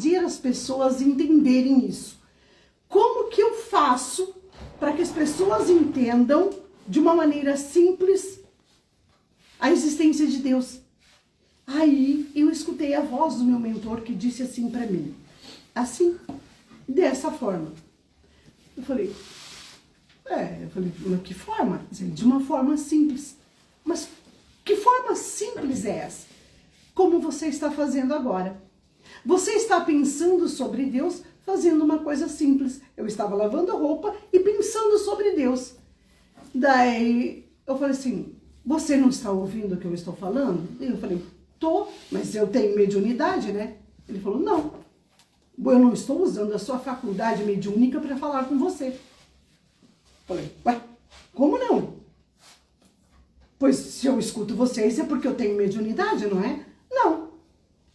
fazer as pessoas entenderem isso? Como que eu faço para que as pessoas entendam de uma maneira simples a existência de Deus? Aí eu escutei a voz do meu mentor que disse assim para mim, assim, dessa forma. Eu falei, mas que forma? De uma forma simples. Mas que forma simples é essa? Como você está fazendo agora. Você está pensando sobre Deus fazendo uma coisa simples. Eu estava lavando a roupa e pensando sobre Deus. Daí eu falei assim, você não está ouvindo o que eu estou falando? E eu falei, tô, mas eu tenho mediunidade, né? Ele falou, não, eu não estou usando a sua faculdade mediúnica para falar com você. Eu falei, ué, como não? Pois se eu escuto vocês é porque eu tenho mediunidade, não é? Não,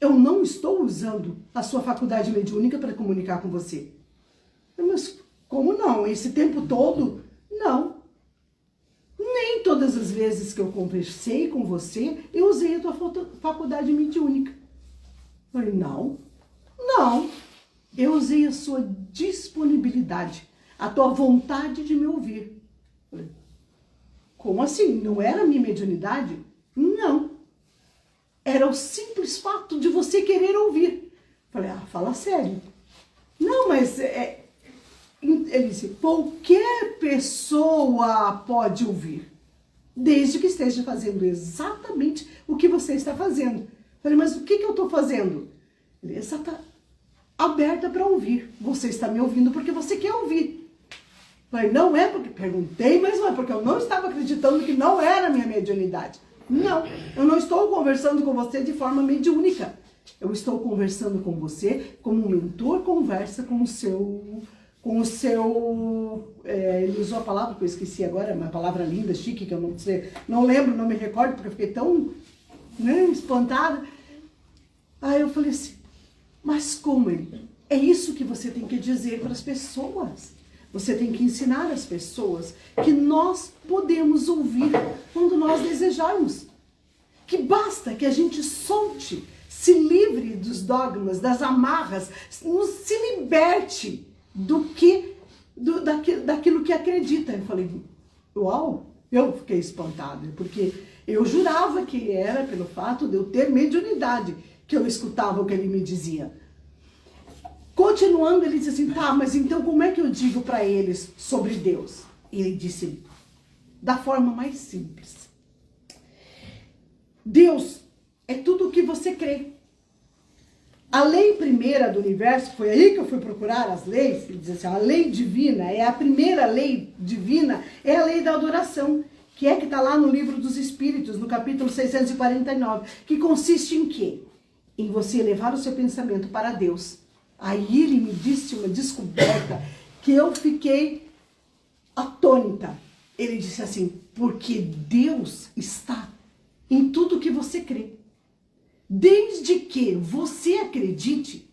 eu não estou usando a sua faculdade mediúnica para comunicar com você. Mas como não? Esse tempo todo? Não. Nem todas as vezes que eu conversei com você, eu usei a tua faculdade mediúnica. Eu falei, não. Eu usei a sua disponibilidade, a tua vontade de me ouvir. Eu falei, como assim? Não era a minha mediunidade? Não. Era o simples fato de você querer ouvir. Eu falei, fala sério. Não, mas... Ele disse, qualquer pessoa pode ouvir, desde que esteja fazendo exatamente o que você está fazendo. Eu falei, mas o que eu estou fazendo? Ele está aberta para ouvir. Você está me ouvindo porque você quer ouvir. Eu falei, não é porque... Perguntei, mas não é porque eu não estava acreditando que não era a minha mediunidade. Não, eu não estou conversando com você de forma mediúnica. Eu estou conversando com você como um mentor conversa com o seu... ele usou a palavra que eu esqueci agora, uma palavra linda, chique, que eu não sei, não lembro, não me recordo, porque eu fiquei tão, espantada. Aí eu falei assim, mas como ele? É isso que você tem que dizer para as pessoas. Você tem que ensinar as pessoas que nós podemos ouvir quando nós desejarmos. Que basta que a gente solte, se livre dos dogmas, das amarras, se liberte daquilo que acredita. Eu falei, uau, eu fiquei espantada, porque eu jurava que era pelo fato de eu ter mediunidade que eu escutava o que ele me dizia. Continuando, ele disse assim, tá, mas então como é que eu digo para eles sobre Deus? E ele disse, da forma mais simples. Deus é tudo o que você crê. A lei primeira do universo, foi aí que eu fui procurar as leis, ele diz assim, a lei divina, a primeira lei divina, é a lei da adoração, que está lá no livro dos Espíritos, no capítulo 649, que consiste em quê? Em você elevar o seu pensamento para Deus. Aí ele me disse uma descoberta que eu fiquei atônita. Ele disse assim, porque Deus está em tudo que você crê. Desde que você acredite,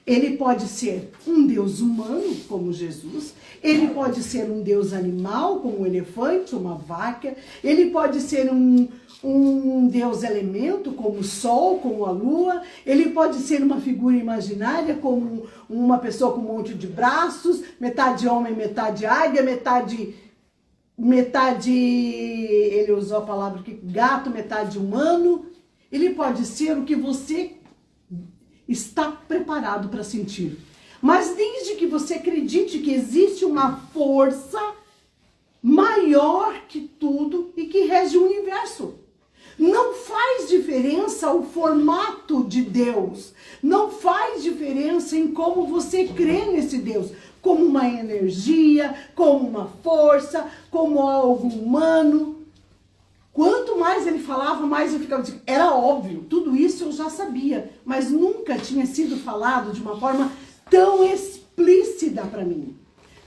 ele pode ser um Deus humano, como Jesus, ele pode ser um Deus animal, como um elefante, uma vaca, ele pode ser um Deus elemento, como o sol, como a lua, ele pode ser uma figura imaginária, como uma pessoa com um monte de braços, metade homem, metade águia, metade, ele usou a palavra aqui, gato, metade humano. Ele pode ser o que você está preparado para sentir. Mas desde que você acredite que existe uma força maior que tudo e que rege o universo. Não faz diferença o formato de Deus. Não faz diferença em como você crê nesse Deus. Como uma energia, como uma força, como algo humano. Quanto mais ele falava, mais eu ficava dizendo, era óbvio, tudo isso eu já sabia, mas nunca tinha sido falado de uma forma tão explícita para mim.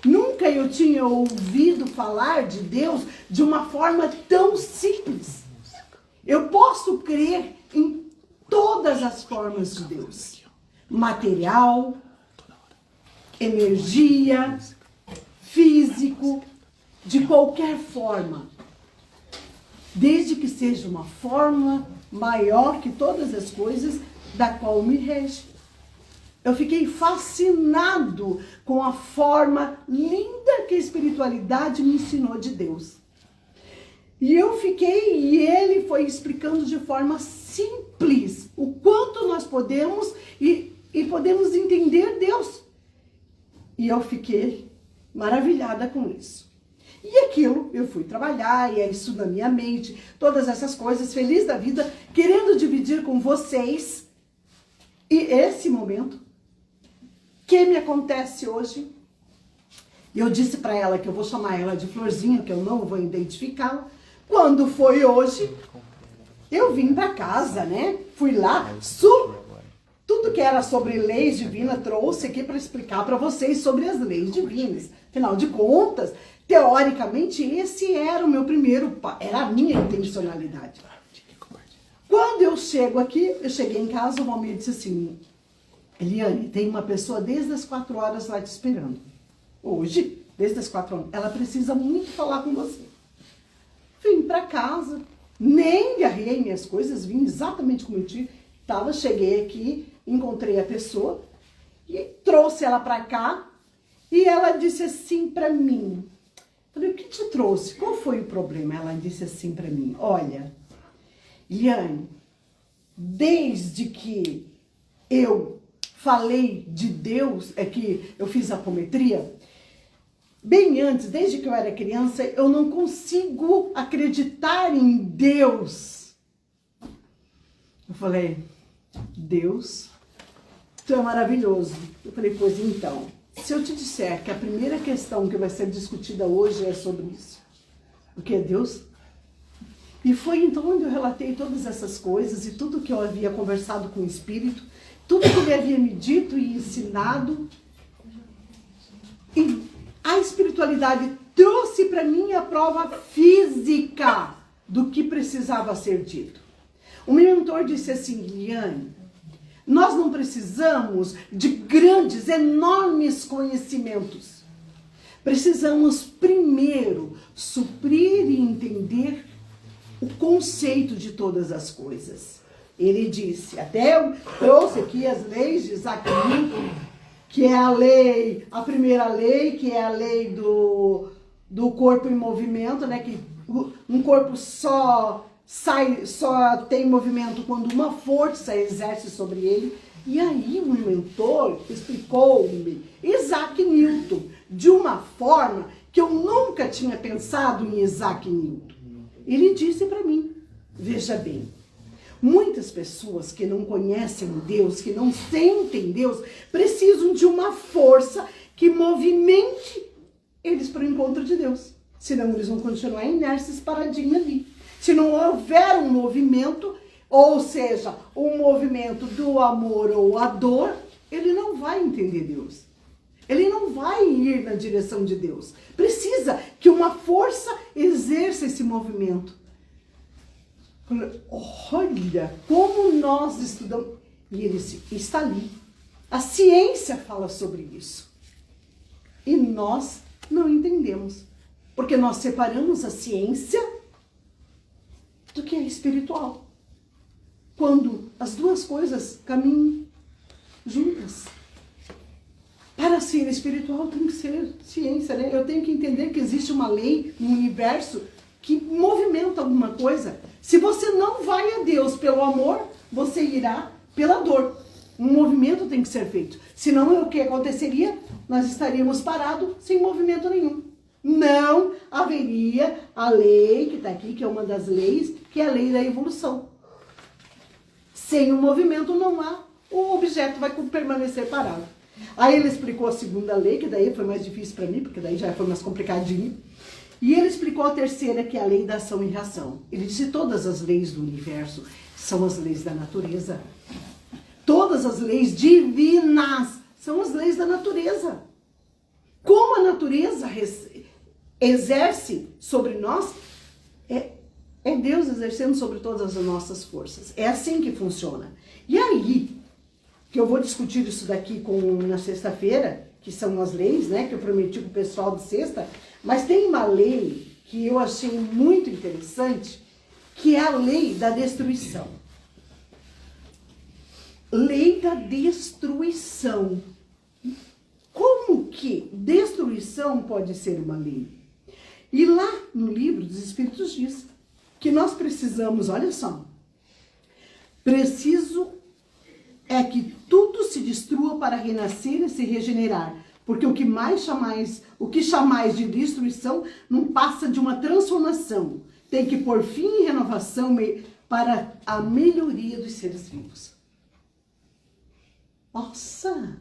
Nunca eu tinha ouvido falar de Deus de uma forma tão simples. Eu posso crer em todas as formas de Deus. Material, energia, físico, de qualquer forma. Desde que seja uma forma maior que todas as coisas da qual me rege. Eu fiquei fascinado com a forma linda que a espiritualidade me ensinou de Deus. E ele foi explicando de forma simples o quanto nós podemos e podemos entender Deus. E eu fiquei maravilhada com isso. E aquilo, eu fui trabalhar, e é isso na minha mente, todas essas coisas, feliz da vida, querendo dividir com vocês. E esse momento que me acontece hoje, eu disse para ela que eu vou chamar ela de Florzinha, que eu não vou identificá-la. Quando foi hoje, eu vim para casa, né? Fui lá, tudo que era sobre leis divinas, trouxe aqui para explicar para vocês sobre as leis divinas. Afinal de contas, teoricamente, esse era o meu primeiro, era a minha intencionalidade. Quando eu chego aqui, eu cheguei em casa, o Valmir disse assim, Eliane, tem uma pessoa desde as 4 horas lá te esperando. Hoje, desde as 4 horas, ela precisa muito falar com você. Vim para casa, nem arrei minhas coisas, vim exatamente como eu tinha. Cheguei aqui, encontrei a pessoa e trouxe ela para cá e ela disse assim para mim, falei, o que te trouxe? Qual foi o problema? Ela disse assim para mim, olha, Eliane, desde que eu falei de Deus, que eu fiz apometria, bem antes, desde que eu era criança, eu não consigo acreditar em Deus. Eu falei, Deus, tu é maravilhoso. Eu falei, pois então, se eu te disser que a primeira questão que vai ser discutida hoje é sobre isso, o que é Deus? E foi então onde eu relatei todas essas coisas e tudo que eu havia conversado com o Espírito, tudo que ele havia me dito e ensinado. E a espiritualidade trouxe para mim a prova física do que precisava ser dito. O meu mentor disse assim, Eliane, nós não precisamos de grandes, enormes conhecimentos. Precisamos primeiro suprir e entender o conceito de todas as coisas. Ele disse, até eu trouxe aqui as leis de Isaac Newton, que é a primeira lei, que é a lei do corpo em movimento, né? Que um corpo só tem movimento quando uma força exerce sobre ele. E aí o mentor explicou-me Isaac Newton de uma forma que eu nunca tinha pensado em Isaac Newton. Ele disse para mim, veja bem, muitas pessoas que não conhecem Deus, que não sentem Deus, precisam de uma força que movimente eles para o encontro de Deus. Senão eles vão continuar inércios, paradinhos ali. Se não houver um movimento, ou seja, um movimento do amor ou a dor, ele não vai entender Deus. Ele não vai ir na direção de Deus. Precisa que uma força exerça esse movimento. Olha como nós estudamos. E ele disse, está ali. A ciência fala sobre isso. E nós não entendemos. Porque nós separamos a ciência do que é espiritual. Quando as duas coisas caminham juntas. Para ser espiritual tem que ser ciência, né? Eu tenho que entender que existe uma lei, um universo que movimenta alguma coisa. Se você não vai a Deus pelo amor, você irá pela dor. Um movimento tem que ser feito. Senão, o que aconteceria? Nós estaríamos parados sem movimento nenhum. Não haveria a lei que está aqui, que é uma das leis, que é a lei da evolução. Sem o movimento não há, o objeto vai permanecer parado. Aí ele explicou a segunda lei, que daí foi mais difícil para mim, porque daí já foi mais complicadinho. E ele explicou a terceira, que é a lei da ação e reação. Ele disse todas as leis do universo são as leis da natureza. Todas as leis divinas são as leis da natureza. Como a natureza exerce sobre nós, é Deus exercendo sobre todas as nossas forças. É assim que funciona. E aí, que eu vou discutir isso daqui na sexta-feira, que são as leis, né, que eu prometi pro pessoal de sexta, mas tem uma lei que eu achei muito interessante, que é a lei da destruição. lei da destruição. Como que destruição pode ser uma lei? E lá no livro dos Espíritos diz que nós precisamos, olha só, preciso é que tudo se destrua para renascer e se regenerar, porque o que chamais de destruição não passa de uma transformação, tem que pôr fim em renovação para a melhoria dos seres vivos. Nossa,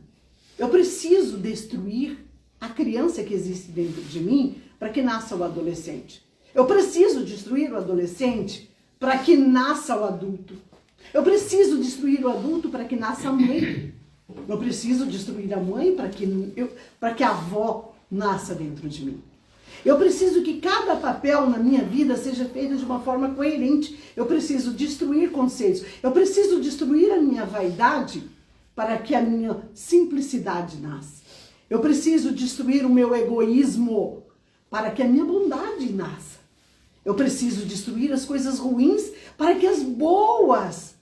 eu preciso destruir a criança que existe dentro de mim para que nasça o adolescente. Eu preciso destruir o adolescente para que nasça o adulto. Eu preciso destruir o adulto para que nasça a mãe. Eu preciso destruir a mãe para que a avó nasça dentro de mim. Eu preciso que cada papel na minha vida seja feito de uma forma coerente. Eu preciso destruir conceitos. Eu preciso destruir a minha vaidade para que a minha simplicidade nasça. Eu preciso destruir o meu egoísmo para que a minha bondade nasça. Eu preciso destruir as coisas ruins para que as boas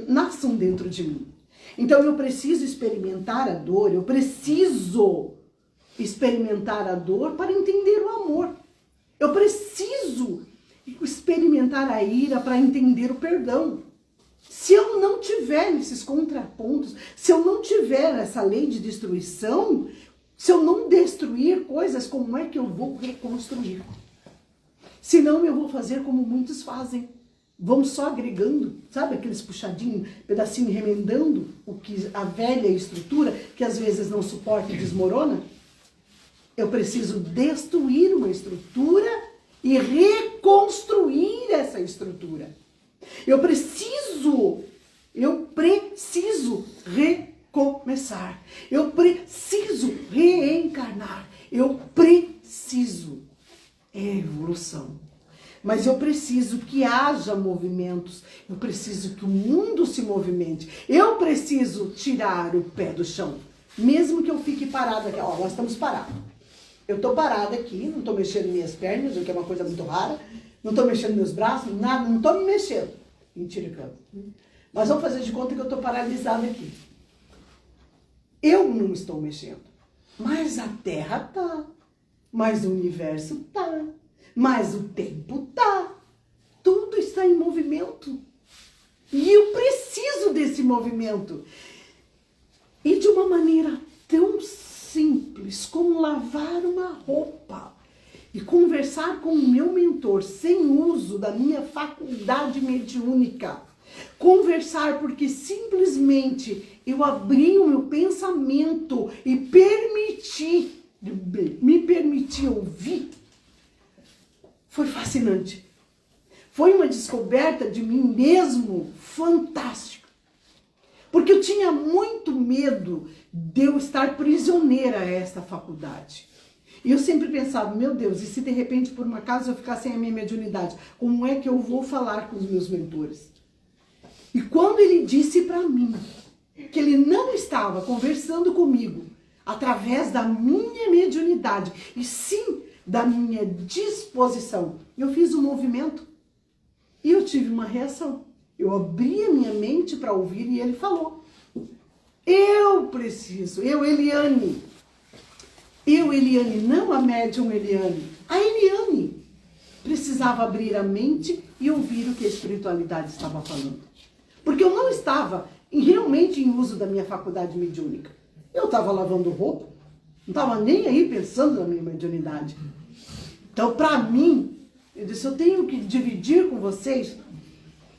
nasçam dentro de mim. Então eu preciso experimentar a dor, eu preciso experimentar a dor para entender o amor. Eu preciso experimentar a ira para entender o perdão. Se eu não tiver esses contrapontos, se eu não tiver essa lei de destruição, se eu não destruir coisas, como é que eu vou reconstruir? Senão eu vou fazer como muitos fazem. Vão só agregando, sabe, aqueles puxadinhos, pedacinho remendando o que a velha estrutura, que às vezes não suporta e desmorona. Eu preciso destruir uma estrutura e reconstruir essa estrutura. Eu preciso recomeçar. Eu preciso reencarnar. Eu preciso. É evolução. Mas eu preciso que haja movimentos. Eu preciso que o mundo se movimente. Eu preciso tirar o pé do chão. Mesmo que eu fique parada aqui. Ó, nós estamos parados. Eu estou parada aqui, não estou mexendo minhas pernas, o que é uma coisa muito rara. Não estou mexendo meus braços, nada, não estou me mexendo. Mentira, cara. Mas vamos fazer de conta que eu estou paralisada aqui. Eu não estou mexendo. Mas a Terra tá. Mas o universo tá. Mas o tempo tá. Tudo está em movimento. E eu preciso desse movimento. E de uma maneira tão simples como lavar uma roupa e conversar com o meu mentor sem uso da minha faculdade mediúnica. Conversar porque simplesmente eu abri o meu pensamento e me permiti ouvir. Foi fascinante. Foi uma descoberta de mim mesmo fantástica. Porque eu tinha muito medo de eu estar prisioneira a esta faculdade. E eu sempre pensava, meu Deus, e se de repente por uma acaso eu ficar sem a minha mediunidade, como é que eu vou falar com os meus mentores? E quando ele disse para mim que ele não estava conversando comigo através da minha mediunidade, e sim da minha disposição, eu fiz um movimento e eu tive uma reação. Eu abri a minha mente para ouvir e ele falou. Eu preciso, Eliane, não a médium Eliane, a Eliane precisava abrir a mente e ouvir o que a espiritualidade estava falando. Porque eu não estava realmente em uso da minha faculdade mediúnica. Eu estava lavando roupa, não estava nem aí pensando na minha mediunidade. Então, para mim, eu disse, eu tenho que dividir com vocês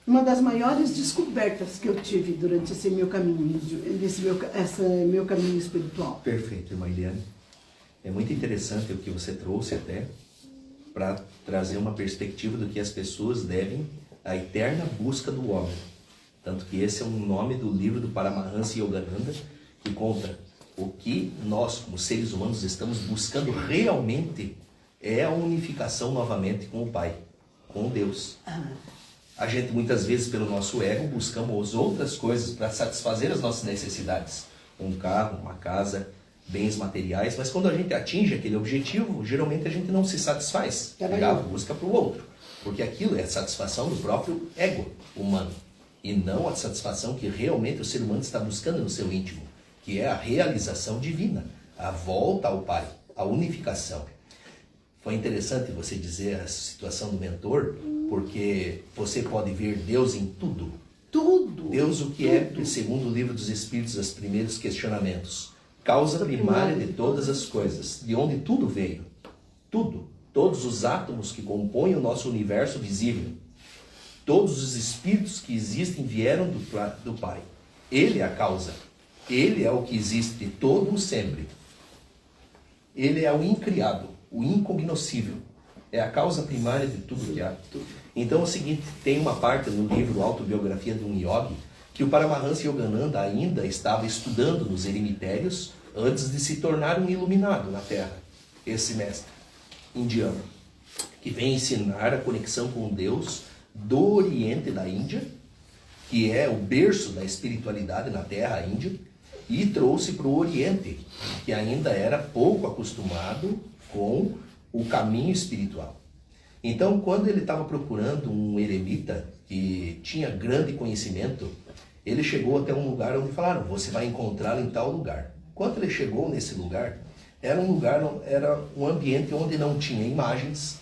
uma das maiores descobertas que eu tive durante esse meu caminho, meu caminho espiritual. Perfeito, irmã Eliane. É muito interessante o que você trouxe até para trazer uma perspectiva do que as pessoas devem, a eterna busca do homem. Tanto que esse é um nome do livro do Paramahansa Yogananda, que conta o que nós, como seres humanos, estamos buscando realmente é a unificação novamente com o Pai, com Deus. A gente muitas vezes, pelo nosso ego, buscamos outras coisas para satisfazer as nossas necessidades. Um carro, uma casa, bens materiais, mas quando a gente atinge aquele objetivo, geralmente a gente não se satisfaz. A busca para o outro, porque aquilo é a satisfação do próprio ego humano. e não a satisfação que realmente o ser humano está buscando no seu íntimo, que é a realização divina, a volta ao Pai, a unificação. Foi interessante você dizer a situação do mentor, porque você pode ver Deus em tudo. Tudo. Deus o que é, segundo o livro dos Espíritos, os primeiros questionamentos. Causa primária de todas as coisas, de onde tudo veio. Tudo. Todos os átomos que compõem o nosso universo visível. Todos os espíritos que existem vieram do Pai. Ele é a causa. Ele é o que existe de todo o sempre. Ele é o incriado, o incognoscível. É a causa primária de tudo que há. Então é o seguinte, tem uma parte no livro Autobiografia de um Yogi, que o Paramahansa Yogananda ainda estava estudando nos eremitérios antes de se tornar um iluminado na Terra. Esse mestre indiano, que vem ensinar a conexão com Deus do Oriente da Índia, que é o berço da espiritualidade na Terra, a Índia, e trouxe para o Oriente, que ainda era pouco acostumado com o caminho espiritual. Então, quando ele estava procurando um eremita que tinha grande conhecimento, ele chegou até um lugar onde falaram, você vai encontrá-lo em tal lugar. Quando ele chegou nesse lugar, era um ambiente onde não tinha imagens,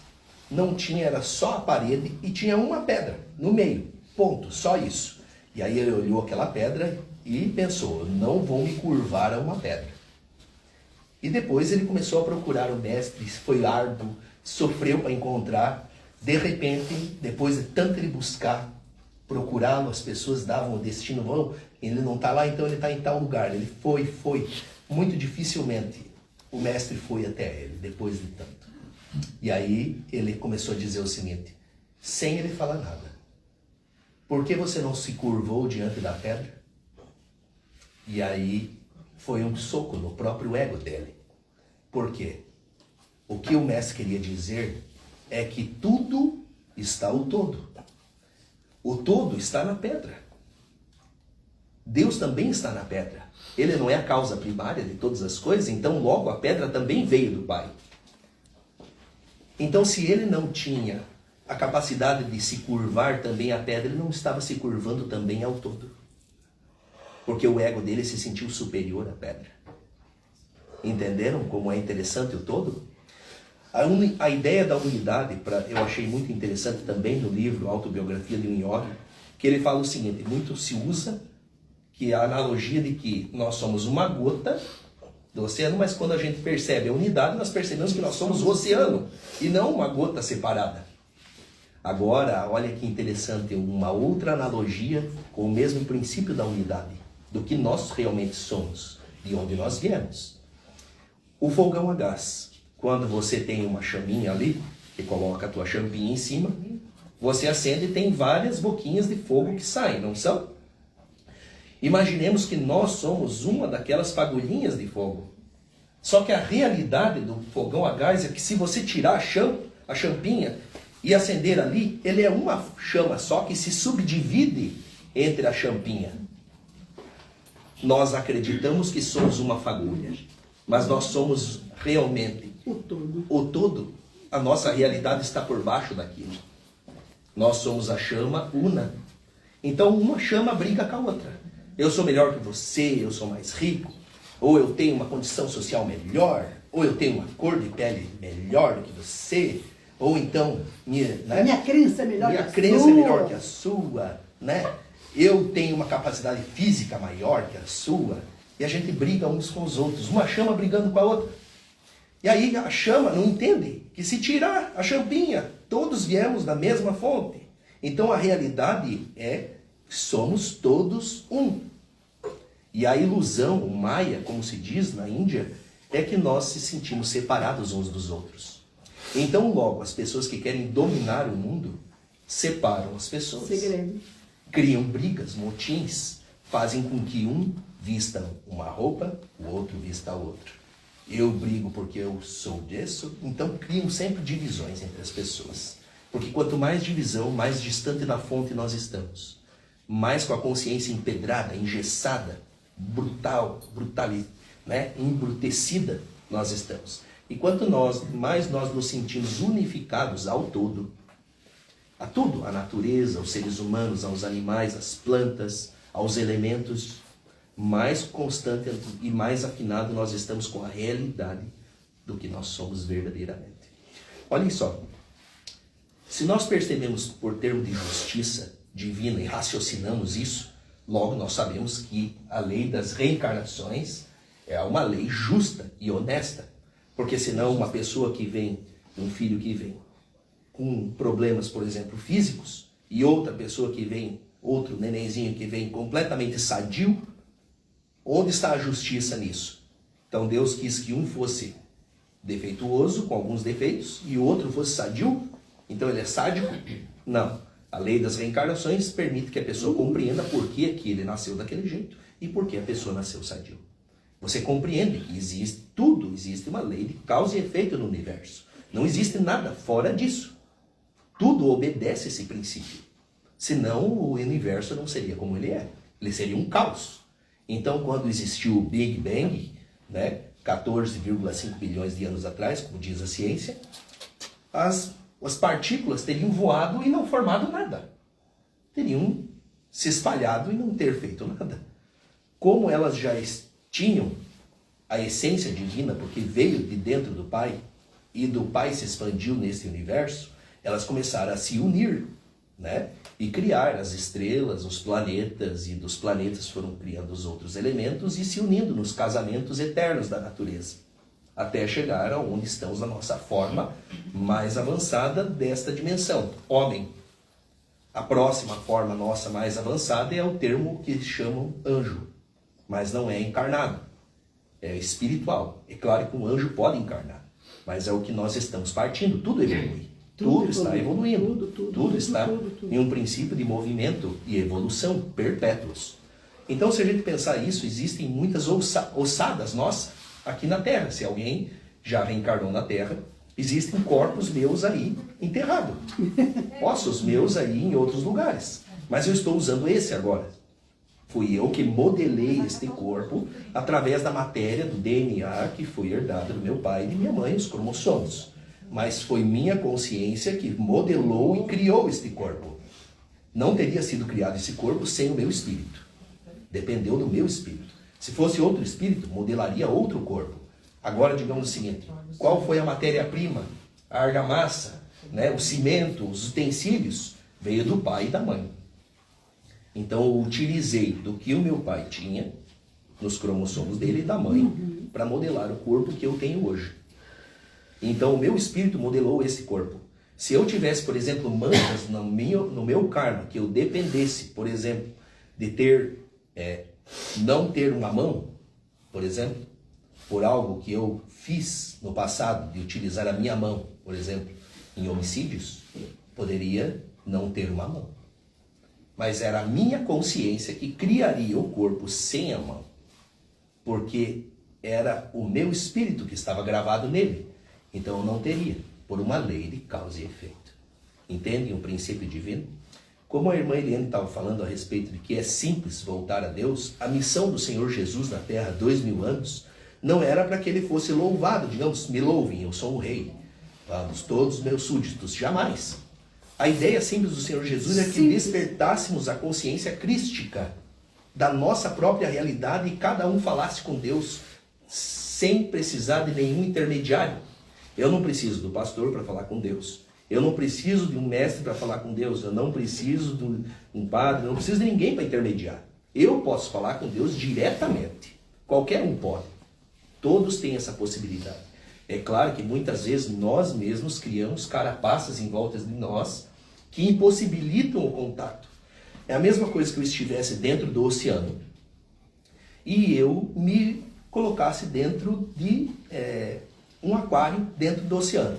não tinha, era só a parede e tinha uma pedra no meio, ponto, só isso. E aí ele olhou aquela pedra e pensou, não vou me curvar a uma pedra. E depois ele começou a procurar o mestre, foi árduo, sofreu para encontrar. De repente, depois de tanto ele buscar, procurá-lo, as pessoas davam o destino, vão, ele não está lá, então ele está em tal lugar. Ele foi. Muito dificilmente o mestre foi até ele, depois de tanto. E aí ele começou a dizer o seguinte, sem ele falar nada. Por que você não se curvou diante da pedra? E aí foi um soco no próprio ego dele. Por quê? O que o mestre queria dizer é que tudo está o todo. O todo está na pedra. Deus também está na pedra. Ele não é a causa primária de todas as coisas, então logo a pedra também veio do Pai. Então se ele não tinha a capacidade de se curvar também à pedra, ele não estava se curvando também ao todo. Porque o ego dele se sentiu superior à pedra. Entenderam como é interessante o todo? A ideia da unidade, eu achei muito interessante também no livro Autobiografia de um Yogi, que ele fala o seguinte, muito se usa que a analogia de que nós somos uma gota do oceano, mas quando a gente percebe a unidade, nós percebemos que nós somos o oceano e não uma gota separada. Agora, olha que interessante, uma outra analogia com o mesmo princípio da unidade, do que nós realmente somos, de onde nós viemos. O fogão a gás. Quando você tem uma chaminha ali, e coloca a tua champinha em cima, você acende e tem várias boquinhas de fogo que saem, não são? Imaginemos que nós somos uma daquelas fagulhinhas de fogo. Só que a realidade do fogão a gás é que se você tirar a champinha e acender ali, ele é uma chama só que se subdivide entre a champinha. Nós acreditamos que somos uma fagulha, mas nós somos realmente o todo. O todo. A nossa realidade está por baixo daquilo. Nós somos a chama una. Então uma chama briga com a outra. Eu sou melhor que você, eu sou mais rico, ou eu tenho uma condição social melhor, ou eu tenho uma cor de pele melhor do que você, ou então minha crença é melhor minha crença é melhor que a sua, né? Eu tenho uma capacidade física maior que a sua, e a gente briga uns com os outros, uma chama brigando com a outra. E aí a chama não entende que se tirar a champinha, todos viemos da mesma fonte. Então a realidade é que somos todos um. E a ilusão, o Maya, como se diz na Índia, é que nós se sentimos separados uns dos outros. Então logo as pessoas que querem dominar o mundo separam as pessoas. Segredo. Criam brigas, motins, fazem com que um vista uma roupa, o outro vista a outra. Eu brigo porque eu sou disso, então criam sempre divisões entre as pessoas. Porque quanto mais divisão, mais distante da fonte nós estamos. Mais com a consciência empedrada, engessada, embrutecida nós estamos. E quanto mais nós nos sentimos unificados ao todo, a tudo, à natureza, aos seres humanos, aos animais, às plantas, aos elementos, mais constante e mais afinado nós estamos com a realidade do que nós somos verdadeiramente. Olhem só, se nós percebemos por termo de justiça divina e raciocinamos isso, logo nós sabemos que a lei das reencarnações é uma lei justa e honesta, porque senão uma pessoa que vem, um filho que vem com problemas, por exemplo, físicos, e outra pessoa que vem, outro nenenzinho que vem completamente sadio, onde está a justiça nisso? Então Deus quis que um fosse defeituoso, com alguns defeitos, e o outro fosse sadio, então ele é sádico? Não. A lei das reencarnações permite que a pessoa compreenda por que ele nasceu daquele jeito e por que a pessoa nasceu sadio. Você compreende que existe tudo, existe uma lei de causa e efeito no universo. Não existe nada fora disso. Tudo obedece esse princípio. Senão o universo não seria como ele é. Ele seria um caos. Então, quando existiu o Big Bang, né, 14,5 bilhões de anos atrás, como diz a ciência, as partículas teriam voado e não formado nada. Teriam se espalhado e não ter feito nada. Como elas já tinham a essência divina, porque veio de dentro do Pai, e do Pai se expandiu nesse universo, elas começaram a se unir, né? E criar as estrelas, os planetas, e dos planetas foram criando os outros elementos e se unindo nos casamentos eternos da natureza, até chegar aonde estamos na nossa forma mais avançada desta dimensão, homem. A próxima forma nossa mais avançada é o termo que chamam anjo, mas não é encarnado, é espiritual. É claro que um anjo pode encarnar, mas é o que nós estamos partindo, tudo evolui. Tudo está evoluindo, tudo está em um princípio de movimento e evolução perpétuos. Então, se a gente pensar isso, existem muitas ossadas nossas aqui na Terra. Se alguém já reencarnou na Terra, existem corpos meus aí enterrados, ossos meus aí em outros lugares. Mas eu estou usando esse agora. Fui eu que modelei este corpo através da matéria do DNA que foi herdado do meu pai e de minha mãe, os cromossomos. Mas foi minha consciência que modelou e criou este corpo. Não teria sido criado esse corpo sem o meu espírito. Dependeu do meu espírito. Se fosse outro espírito, modelaria outro corpo. Agora, digamos o seguinte, qual foi a matéria-prima? A argamassa, né? O cimento, os utensílios, veio do pai e da mãe. Então, eu utilizei do que o meu pai tinha, nos cromossomos dele e da mãe, para modelar o corpo que eu tenho hoje. Então, o meu espírito modelou esse corpo. Se eu tivesse, por exemplo, manchas no meu karma, que eu dependesse, por exemplo, de ter, não ter uma mão, por exemplo, por algo que eu fiz no passado, de utilizar a minha mão, por exemplo, em homicídios, poderia não ter uma mão. Mas era a minha consciência que criaria o corpo sem a mão. Porque era o meu espírito que estava gravado nele. Então eu não teria, por uma lei de causa e efeito. Entendem o princípio divino? Como a irmã Eliane estava falando a respeito de que é simples voltar a Deus, a missão do Senhor Jesus na Terra há 2000 anos não era para que ele fosse louvado, digamos, me louvem, eu sou um rei, vamos, todos os meus súditos, jamais. A ideia simples do Senhor Jesus é que despertássemos a consciência crística da nossa própria realidade e cada um falasse com Deus sem precisar de nenhum intermediário. Eu não preciso do pastor para falar com Deus. Eu não preciso de um mestre para falar com Deus. Eu não preciso de um padre. Eu não preciso de ninguém para intermediar. Eu posso falar com Deus diretamente. Qualquer um pode. Todos têm essa possibilidade. É claro que muitas vezes nós mesmos criamos carapaças em volta de nós que impossibilitam o contato. É a mesma coisa que eu estivesse dentro do oceano e eu me colocasse dentro de um aquário dentro do oceano.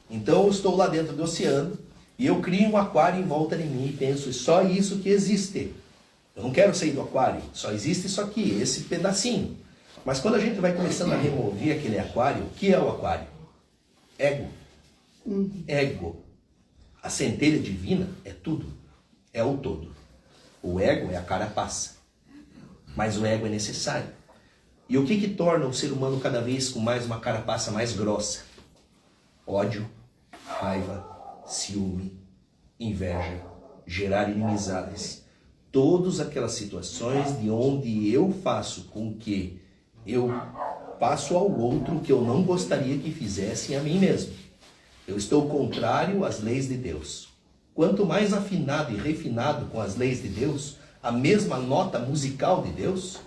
Então eu estou lá dentro do oceano e eu crio um aquário em volta de mim e penso, é só isso que existe. Eu não quero sair do aquário, só existe isso aqui, esse pedacinho. Mas quando a gente vai começando a remover aquele aquário, o que é o aquário? Ego. Ego. A centelha divina é tudo, é o todo. O ego é a carapaça, mas o ego é necessário. E o que torna o ser humano cada vez com mais uma carapaça mais grossa? Ódio, raiva, ciúme, inveja, gerar inimizades. Todas aquelas situações de onde eu faço com que eu passo ao outro que eu não gostaria que fizessem a mim mesmo. Eu estou contrário às leis de Deus. Quanto mais afinado e refinado com as leis de Deus, a mesma nota musical de Deus,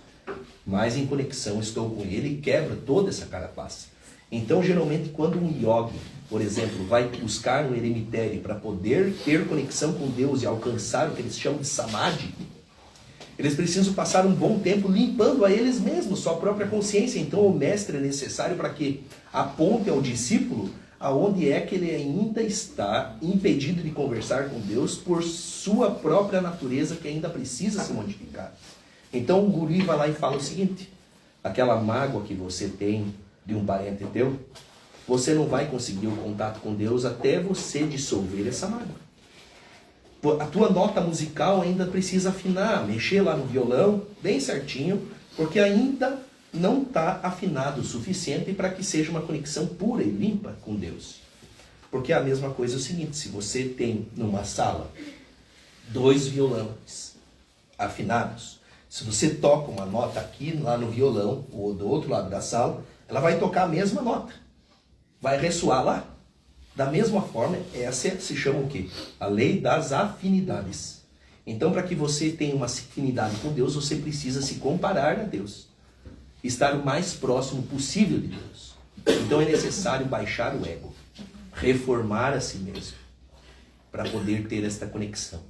mais em conexão estou com Ele e quebra toda essa carapaça. Então, geralmente, quando um yogi, por exemplo, vai buscar um eremitério para poder ter conexão com Deus e alcançar o que eles chamam de samadhi, eles precisam passar um bom tempo limpando a eles mesmos, sua própria consciência. Então, o mestre é necessário para que aponte ao discípulo aonde é que ele ainda está impedido de conversar com Deus por sua própria natureza que ainda precisa se modificar. Então o guru vai lá e fala o seguinte: aquela mágoa que você tem de um parente teu, você não vai conseguir o contato com Deus até você dissolver essa mágoa. A tua nota musical ainda precisa afinar, mexer lá no violão bem certinho, porque ainda não está afinado o suficiente para que seja uma conexão pura e limpa com Deus. Porque a mesma coisa é o seguinte: se você tem numa sala 2 violões afinados, se você toca uma nota aqui lá no violão ou do outro lado da sala, ela vai tocar a mesma nota, vai ressoar lá. Da mesma forma, essa se chama o quê? A lei das afinidades. Então, para que você tenha uma afinidade com Deus, você precisa se comparar a Deus, estar o mais próximo possível de Deus. Então é necessário baixar o ego, reformar a si mesmo, para poder ter esta conexão.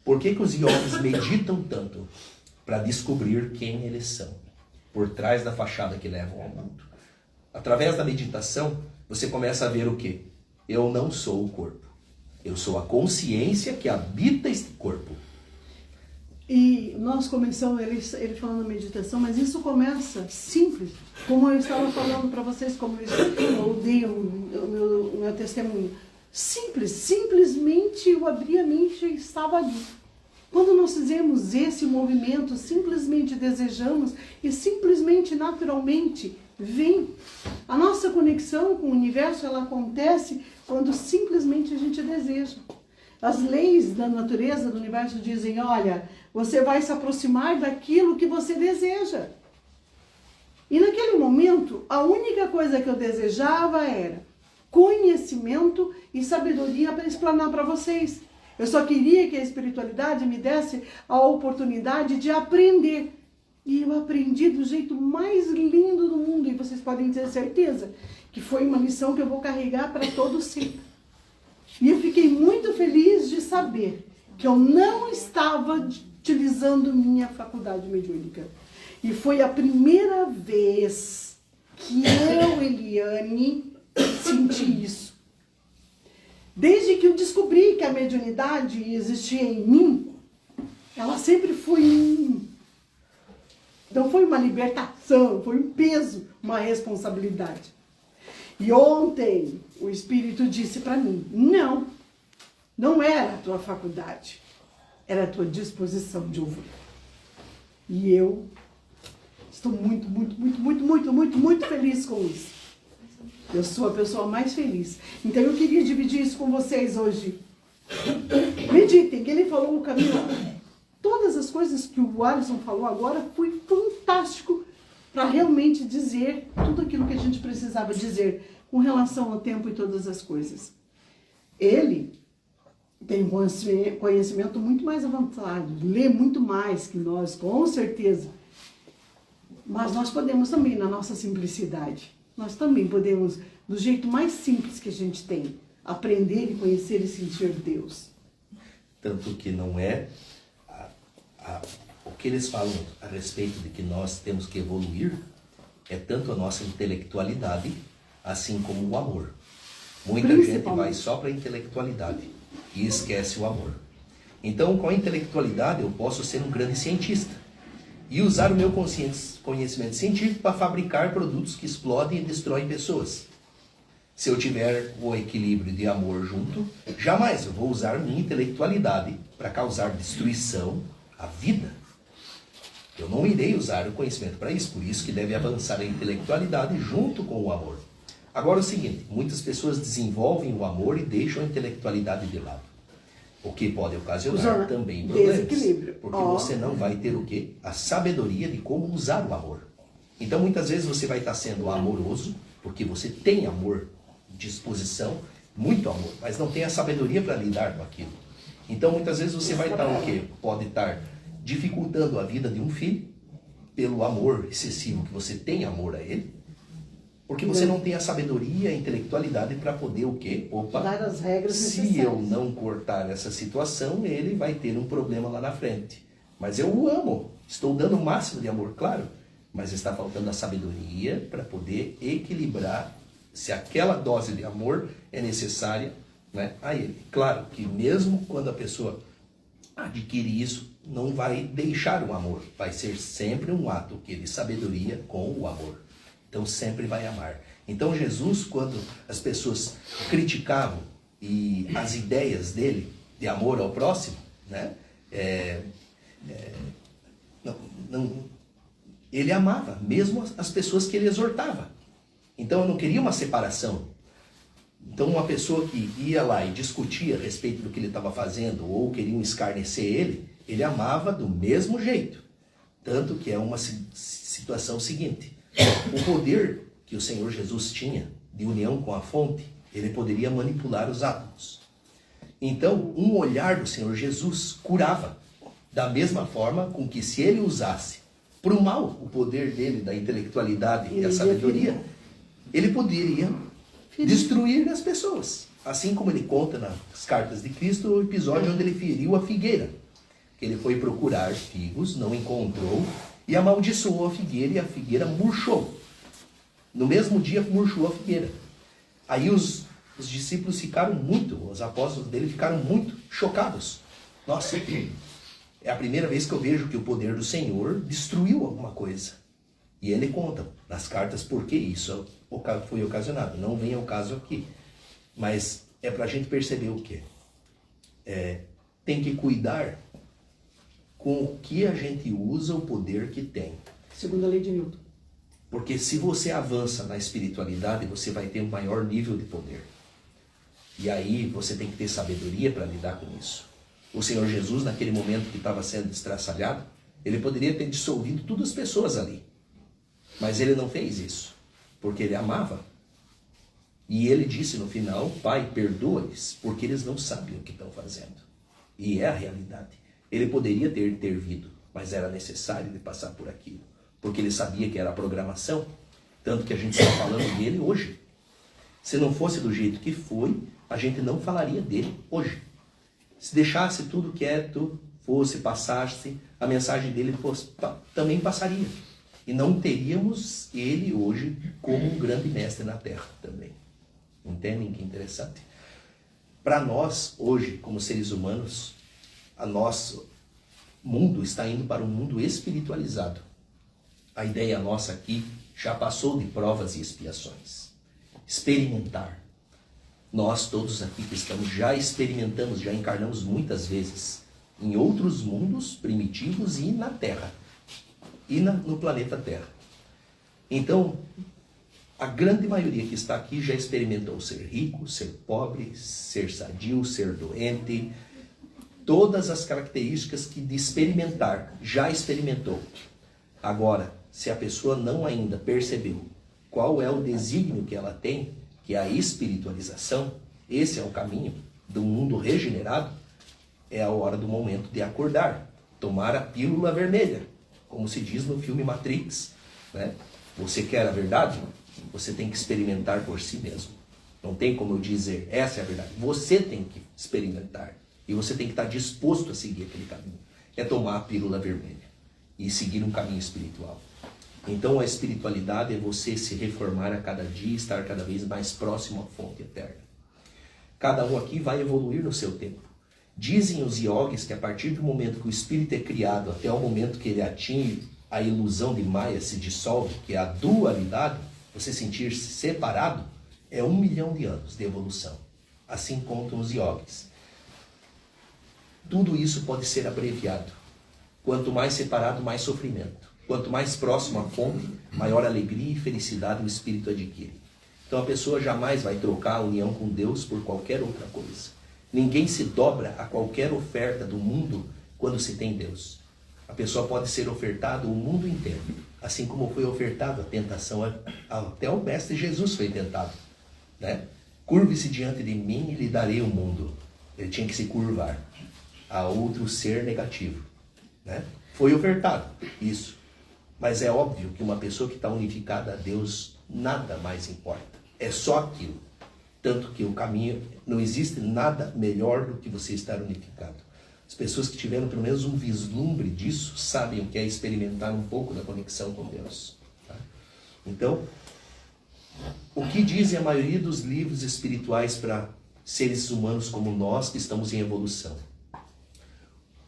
Por que os yogis meditam tanto? Para descobrir quem eles são, por trás da fachada que levam ao mundo. Através da meditação, você começa a ver o quê? Eu não sou o corpo. Eu sou a consciência que habita este corpo. E nós começamos, ele falando da meditação, mas isso começa simples, como eu estava falando para vocês, como eu dei o meu testemunho. Simples, simplesmente eu abri a mente e estava ali. Quando nós fizemos esse movimento, simplesmente desejamos e simplesmente, naturalmente, vem. A nossa conexão com o universo, ela acontece quando simplesmente a gente deseja. As leis da natureza, do universo dizem, olha, você vai se aproximar daquilo que você deseja. E naquele momento, a única coisa que eu desejava era conhecimento e sabedoria para explanar para vocês. Eu só queria que a espiritualidade me desse a oportunidade de aprender. E eu aprendi do jeito mais lindo do mundo. E vocês podem ter certeza que foi uma lição que eu vou carregar para todo sempre. E eu fiquei muito feliz de saber que eu não estava utilizando minha faculdade mediúnica. E foi a primeira vez que eu, Eliane, senti isso. Desde que eu descobri que a mediunidade existia em mim, ela sempre foi em mim. Então foi uma libertação, foi um peso, uma responsabilidade. E ontem o Espírito disse para mim, não era a tua faculdade, era a tua disposição de ouvir. E eu estou muito, muito, muito, muito, muito, muito, muito feliz com isso. Eu sou a pessoa mais feliz. Então eu queria dividir isso com vocês hoje. Meditem, que ele falou no caminho. Todas as coisas que o Alisson falou agora foi fantástico para realmente dizer tudo aquilo que a gente precisava dizer com relação ao tempo e todas as coisas. Ele tem um conhecimento muito mais avançado, lê muito mais que nós, com certeza. Mas nós podemos também, na nossa simplicidade, nós também podemos, do jeito mais simples que a gente tem, aprender e conhecer e sentir Deus. Tanto que não é o que eles falam a respeito de que nós temos que evoluir, é tanto a nossa intelectualidade, assim como o amor. Muita gente vai só para a intelectualidade e esquece o amor. Então, com a intelectualidade, eu posso ser um grande cientista e usar o meu conhecimento científico para fabricar produtos que explodem e destroem pessoas. Se eu tiver o equilíbrio de amor junto, jamais eu vou usar minha intelectualidade para causar destruição à vida. Eu não irei usar o conhecimento para isso, por isso que deve avançar a intelectualidade junto com o amor. Agora é o seguinte, muitas pessoas desenvolvem o amor e deixam a intelectualidade de lado. O que pode ocasionar também problemas. Desequilíbrio. Porque você não vai ter o quê? A sabedoria de como usar o amor. Então, muitas vezes você vai estar sendo amoroso, porque você tem amor, disposição, muito amor, mas não tem a sabedoria para lidar com aquilo. Então, muitas vezes você vai estar o quê? Pode estar dificultando a vida de um filho, pelo amor excessivo que você tem amor a ele, porque você não tem a sabedoria, a intelectualidade para poder o quê? Opa, dar as regras se necessárias. eu não cortar essa situação, ele vai ter um problema lá na frente. Mas eu o amo, estou dando o máximo de amor, claro, mas está faltando a sabedoria para poder equilibrar se aquela dose de amor é necessária, né, a ele. Claro que mesmo quando a pessoa adquire isso, não vai deixar o amor, vai ser sempre um ato de sabedoria com o amor. Então sempre vai amar. Então Jesus, quando as pessoas criticavam e as ideias dele de amor ao próximo, né, ele amava, mesmo as pessoas que ele exortava. Então eu não queria uma separação. Então uma pessoa que ia lá e discutia a respeito do que ele estava fazendo ou queriam escarnecer ele amava do mesmo jeito. Tanto que é uma situação seguinte. O poder que o Senhor Jesus tinha de união com a fonte, ele poderia manipular os átomos. Então, um olhar do Senhor Jesus curava. Da mesma forma com que se ele usasse para o mal o poder dele, da intelectualidade e a sabedoria, ele poderia destruir as pessoas. Assim como ele conta nas cartas de Cristo, o episódio onde ele feriu a figueira. Que ele foi procurar figos, não encontrou, e amaldiçoou a figueira, e a figueira murchou. No mesmo dia murchou a figueira. Aí os discípulos ficaram muito, os apóstolos dele ficaram muito chocados. Nossa, é a primeira vez que eu vejo que o poder do Senhor destruiu alguma coisa. E ele conta nas cartas por que isso foi ocasionado. Não vem ao caso aqui. Mas é para a gente perceber o quê? Tem que cuidar com o que a gente usa o poder que tem. Segundo a lei de Newton. Porque se você avança na espiritualidade, você vai ter um maior nível de poder. E aí você tem que ter sabedoria para lidar com isso. O Senhor Jesus, naquele momento que estava sendo estraçalhado, ele poderia ter dissolvido todas as pessoas ali. Mas ele não fez isso, porque ele amava. E ele disse no final, Pai, perdoa-lhes, porque eles não sabem o que estão fazendo. E é a realidade. Ele poderia ter intervido, mas era necessário ele passar por aquilo. Porque ele sabia que era a programação. Tanto que a gente está falando dele hoje. Se não fosse do jeito que foi, a gente não falaria dele hoje. Se deixasse tudo quieto, passasse, a mensagem dele também passaria. E não teríamos ele hoje como um grande mestre na Terra também. Entendem que interessante? Para nós, hoje, como seres humanos, o nosso mundo está indo para um mundo espiritualizado. A ideia nossa aqui já passou de provas e expiações. Experimentar. Nós todos aqui que estamos já experimentamos, já encarnamos muitas vezes em outros mundos primitivos e na Terra. E no planeta Terra. Então, a grande maioria que está aqui já experimentou ser rico, ser pobre, ser sadio, ser doente. Todas as características que de experimentar, já experimentou. Agora, se a pessoa não ainda percebeu qual é o desígnio que ela tem, que é a espiritualização, esse é o caminho do mundo regenerado, é a hora do momento de acordar, tomar a pílula vermelha, como se diz no filme Matrix, né? Você quer a verdade? Você tem que experimentar por si mesmo. Não tem como eu dizer, essa é a verdade. Você tem que experimentar. E você tem que estar disposto a seguir aquele caminho. É tomar a pílula vermelha e seguir um caminho espiritual. Então a espiritualidade é você se reformar a cada dia e estar cada vez mais próximo à fonte eterna. Cada um aqui vai evoluir no seu tempo. Dizem os yogis que a partir do momento que o espírito é criado até o momento que ele atinge a ilusão de Maya, se dissolve, que é a dualidade, você sentir-se separado, é 1 milhão de anos de evolução. Assim contam os yogis. Tudo isso pode ser abreviado. Quanto mais separado, mais sofrimento. Quanto mais próximo à fonte, maior alegria e felicidade o espírito adquire. Então a pessoa jamais vai trocar a união com Deus por qualquer outra coisa. Ninguém se dobra a qualquer oferta do mundo quando se tem Deus. A pessoa pode ser ofertada o mundo inteiro, assim como foi ofertada a tentação, até o mestre Jesus foi tentado, né? Curve-se diante de mim e lhe darei o mundo. Ele tinha que se curvar a outro ser negativo, né? Foi ofertado, isso. Mas é óbvio que uma pessoa que está unificada a Deus, nada mais importa. É só aquilo. Tanto que o caminho, não existe nada melhor do que você estar unificado. As pessoas que tiveram pelo menos um vislumbre disso, sabem o que é experimentar um pouco da conexão com Deus. Tá? Então, o que dizem a maioria dos livros espirituais para seres humanos como nós, que estamos em evolução?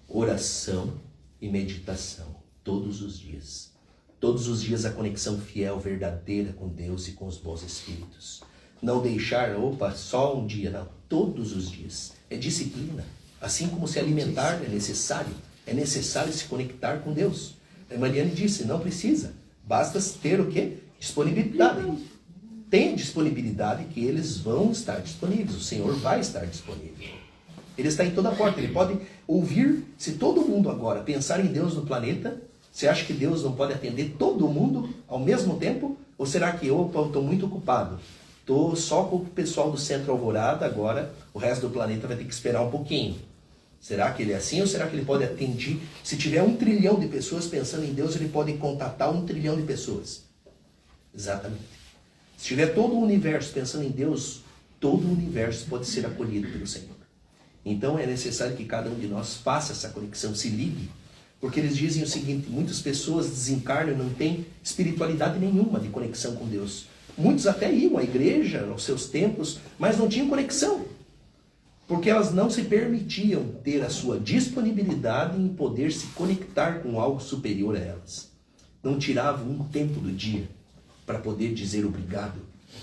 Oração e meditação, todos os dias. Todos os dias a conexão fiel, verdadeira com Deus e com os bons espíritos. Não deixar, só um dia, não. Todos os dias. É disciplina. Assim como se alimentar é necessário se conectar com Deus. A Mariane disse, não precisa. Basta ter o quê? Disponibilidade. Tenha disponibilidade que eles vão estar disponíveis. O Senhor vai estar disponível. Ele está em toda a porta. Ele pode ouvir. Se todo mundo agora pensar em Deus no planeta, você acha que Deus não pode atender todo mundo ao mesmo tempo? Ou será que eu estou muito ocupado? Estou só com o pessoal do Centro Alvorada, agora o resto do planeta vai ter que esperar um pouquinho. Será que ele é assim ou será que ele pode atender? Se tiver 1 trilhão de pessoas pensando em Deus, ele pode contatar 1 trilhão de pessoas. Exatamente. Se tiver todo o universo pensando em Deus, todo o universo pode ser acolhido pelo Senhor. Então é necessário que cada um de nós faça essa conexão, se ligue. Porque eles dizem o seguinte, muitas pessoas desencarnam e não têm espiritualidade nenhuma de conexão com Deus. Muitos até iam à igreja, aos seus templos, mas não tinham conexão. Porque elas não se permitiam ter a sua disponibilidade em poder se conectar com algo superior a elas. Não tiravam um tempo do dia para poder dizer obrigado,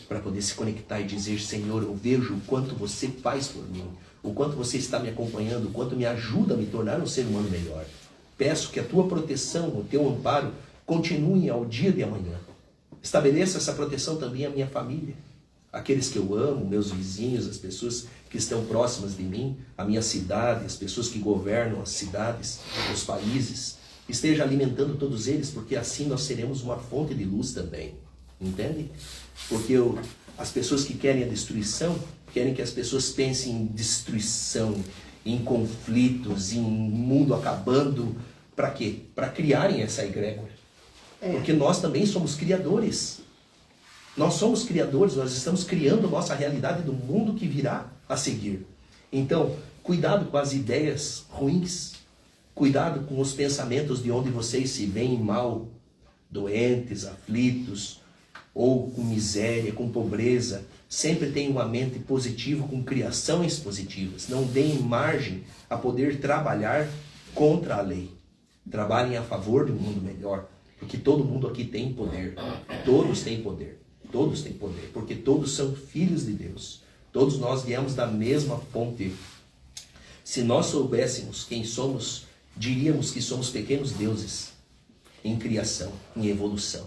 para poder se conectar e dizer, Senhor, eu vejo o quanto você faz por mim, o quanto você está me acompanhando, o quanto me ajuda a me tornar um ser humano melhor. Peço que a tua proteção, o teu amparo, continue ao dia de amanhã. Estabeleça essa proteção também à minha família. Aqueles que eu amo, meus vizinhos, as pessoas que estão próximas de mim, a minha cidade, as pessoas que governam as cidades, os países. Esteja alimentando todos eles, porque assim nós seremos uma fonte de luz também. Entende? Porque as pessoas que querem a destruição, querem que as pessoas pensem em destruição, em conflitos, em mundo acabando. Para quê? Para criarem essa egrégora. Porque nós também somos criadores. Nós somos criadores, nós estamos criando nossa realidade do mundo que virá a seguir. Então, cuidado com as ideias ruins. Cuidado com os pensamentos de onde vocês se veem mal, doentes, aflitos, ou com miséria, com pobreza. Sempre tenham uma mente positiva, com criações positivas. Não deem margem a poder trabalhar contra a lei. Trabalhem a favor de um mundo melhor. Porque todo mundo aqui tem poder. Todos têm poder. Todos têm poder. Porque todos são filhos de Deus. Todos nós viemos da mesma fonte. Se nós soubéssemos quem somos, diríamos que somos pequenos deuses em criação, em evolução.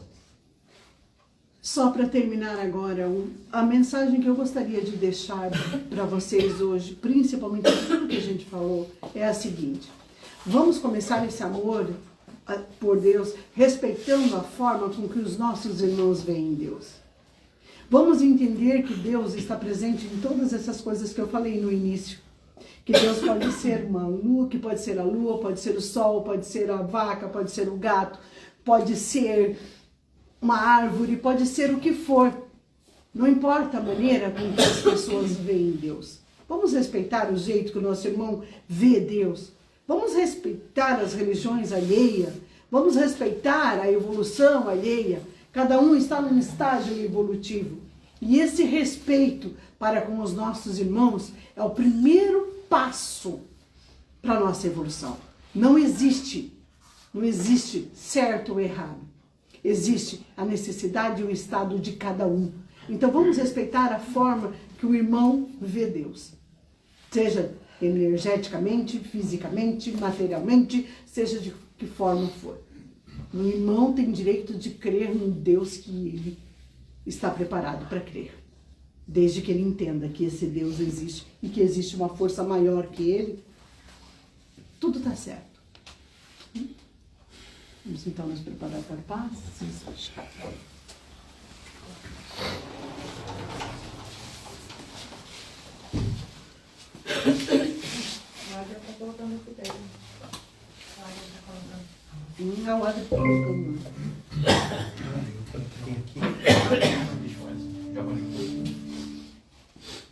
Só para terminar agora, a mensagem que eu gostaria de deixar para vocês hoje, principalmente tudo que a gente falou, é a seguinte. Vamos começar esse amor por Deus, respeitando a forma com que os nossos irmãos veem Deus. Vamos entender que Deus está presente em todas essas coisas que eu falei no início. Que Deus pode ser uma lua, que pode ser a lua, pode ser o sol, pode ser a vaca, pode ser o gato, pode ser uma árvore, pode ser o que for. Não importa a maneira com que as pessoas veem Deus. Vamos respeitar o jeito que o nosso irmão vê Deus. Vamos respeitar as religiões alheias. Vamos respeitar a evolução alheia. Cada um está num estágio evolutivo. E esse respeito para com os nossos irmãos é o primeiro passo para a nossa evolução. Não existe certo ou errado. Existe a necessidade e o estado de cada um. Então vamos respeitar a forma que o irmão vê Deus. Seja energeticamente, fisicamente, materialmente, seja de que forma for. O irmão tem direito de crer no Deus que ele está preparado para crer. Desde que ele entenda que esse Deus existe e que existe uma força maior que ele, tudo está certo. Vamos então nos preparar para a paz? Guarda está colocando aqui dentro. Guarda está colocando. A hora que colocando.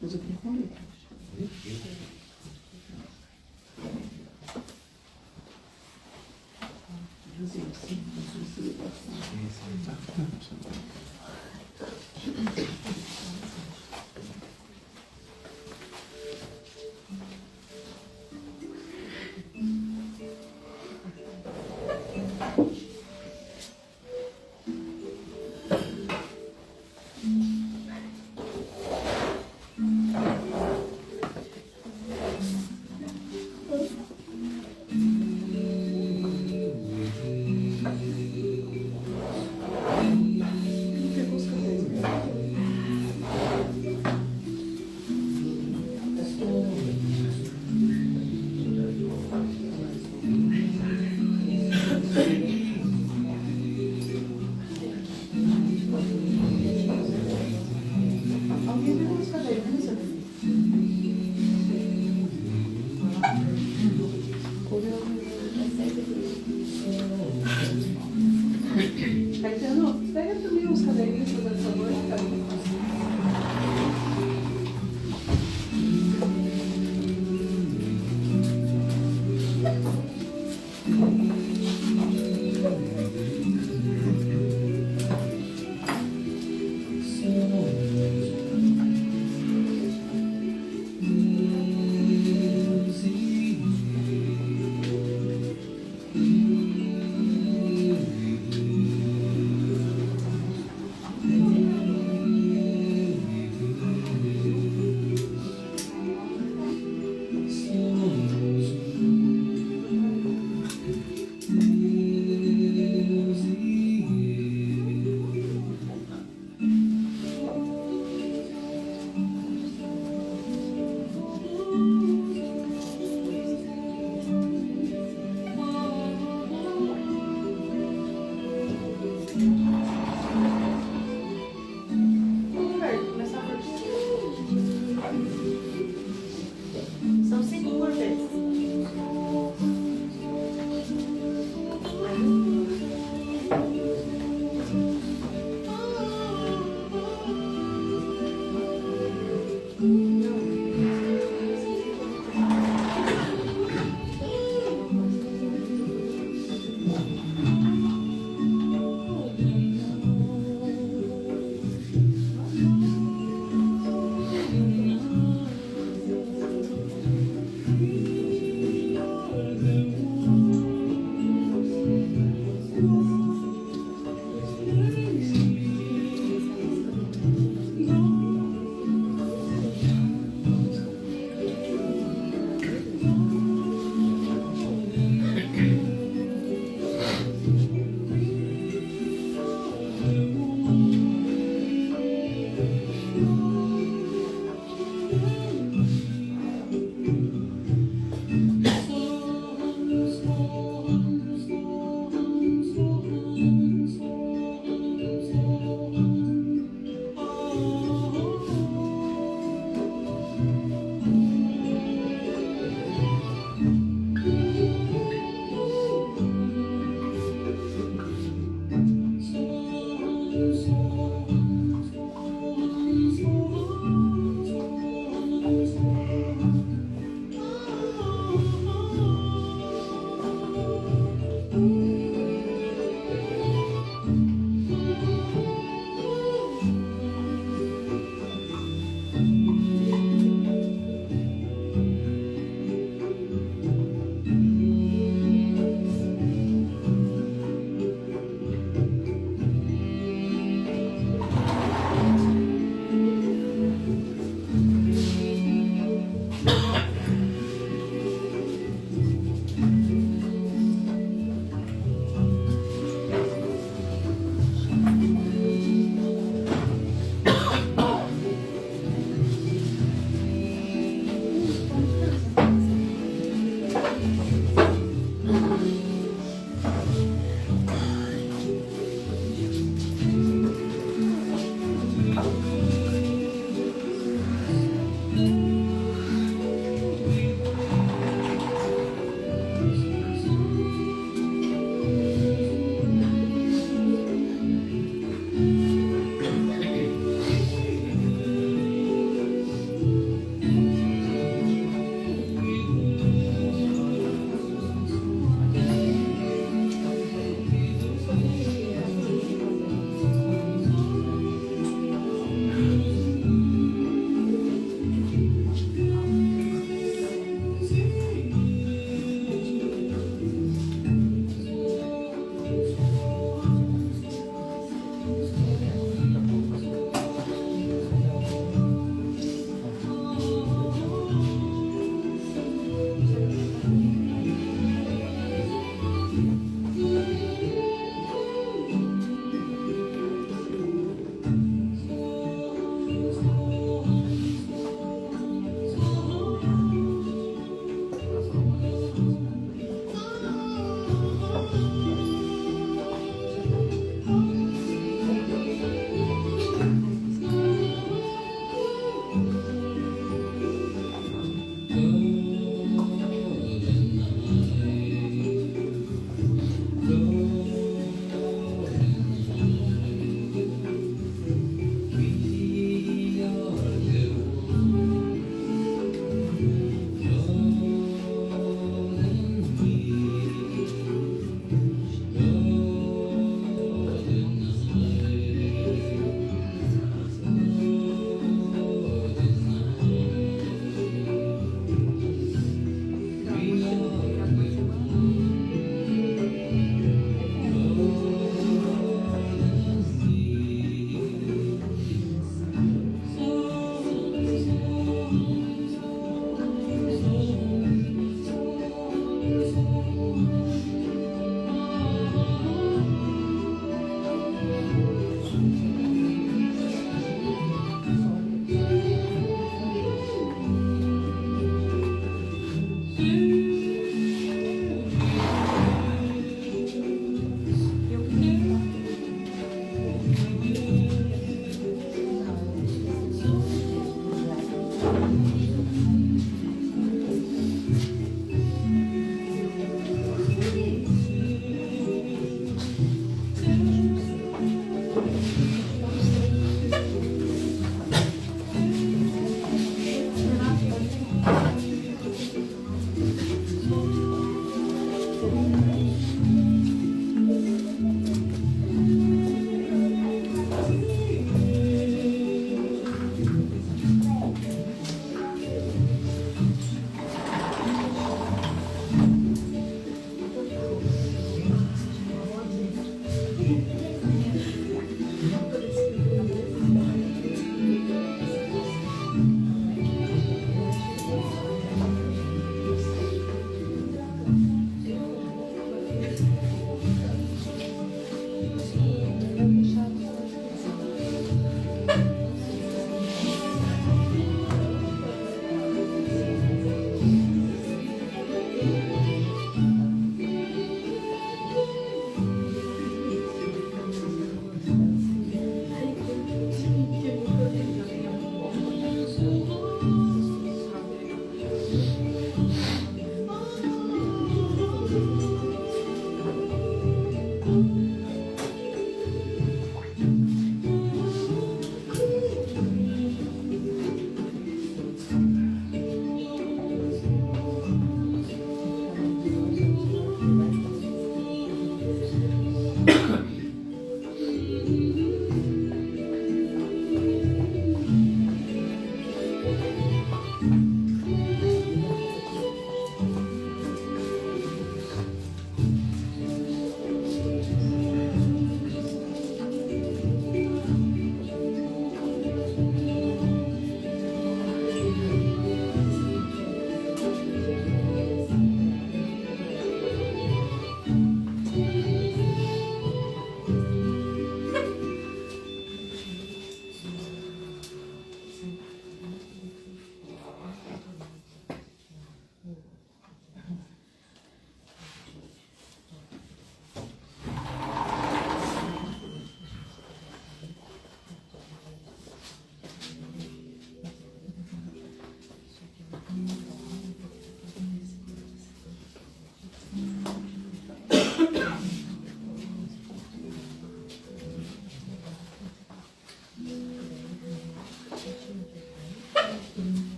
Mas eu queria comer. Pegou os cabelos.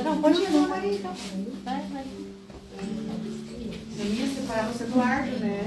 Não, pode ir, não, Maria, então. Vai. Eu ia separar você do Ardo, né?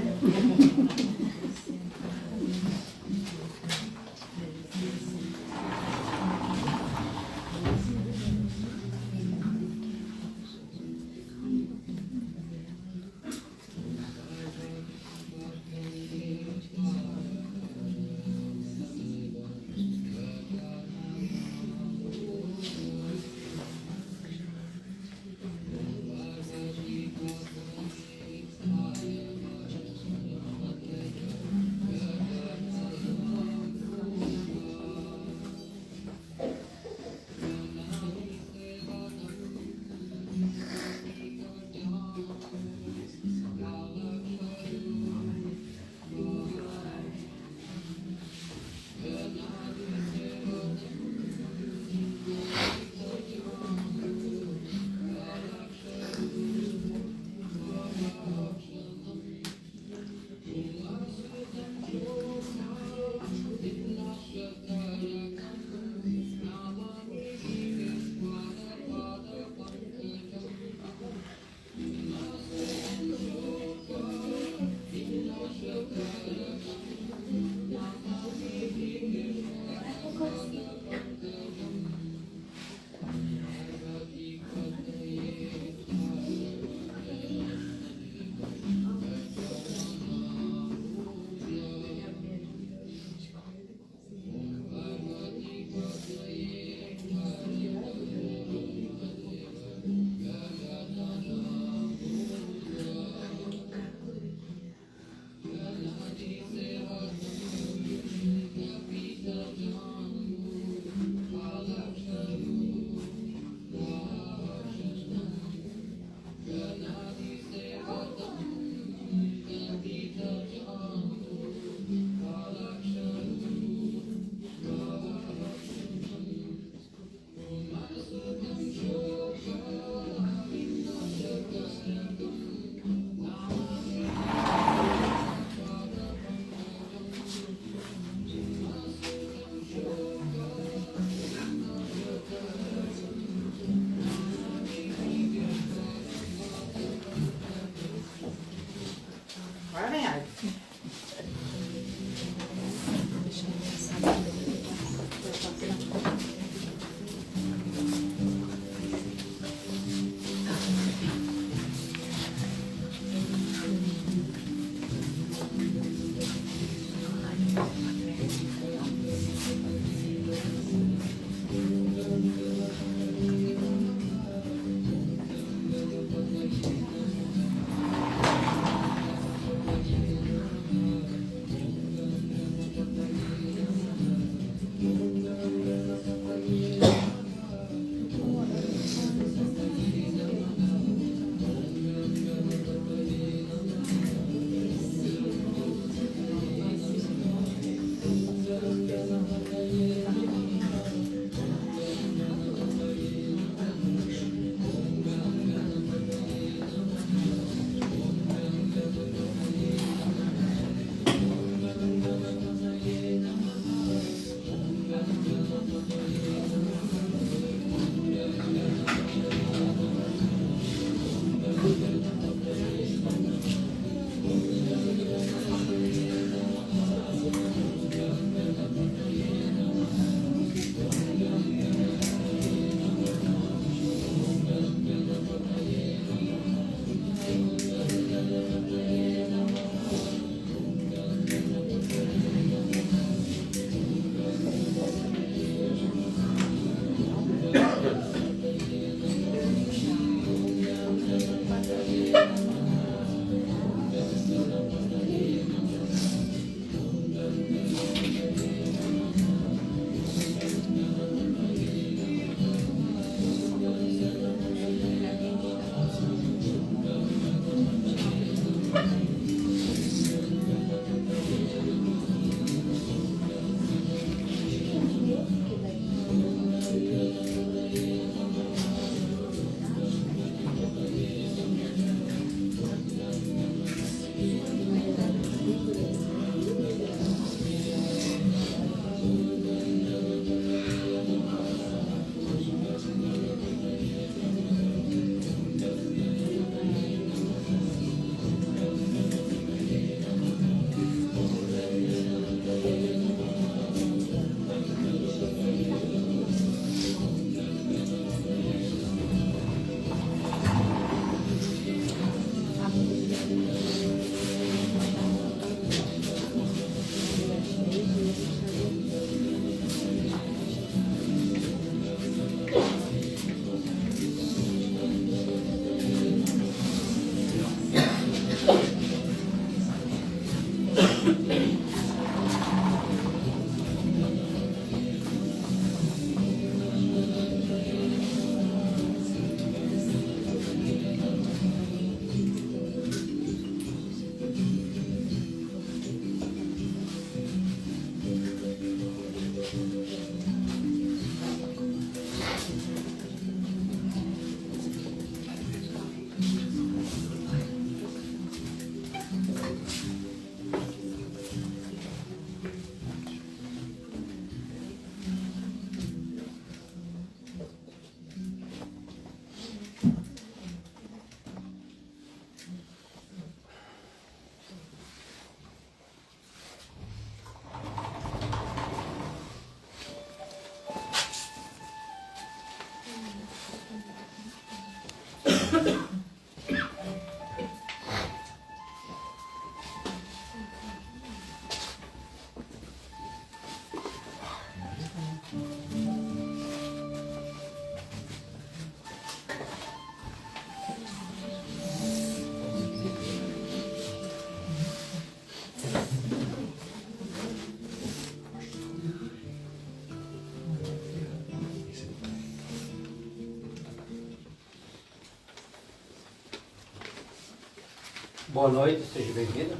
Boa noite, seja bem-vindo.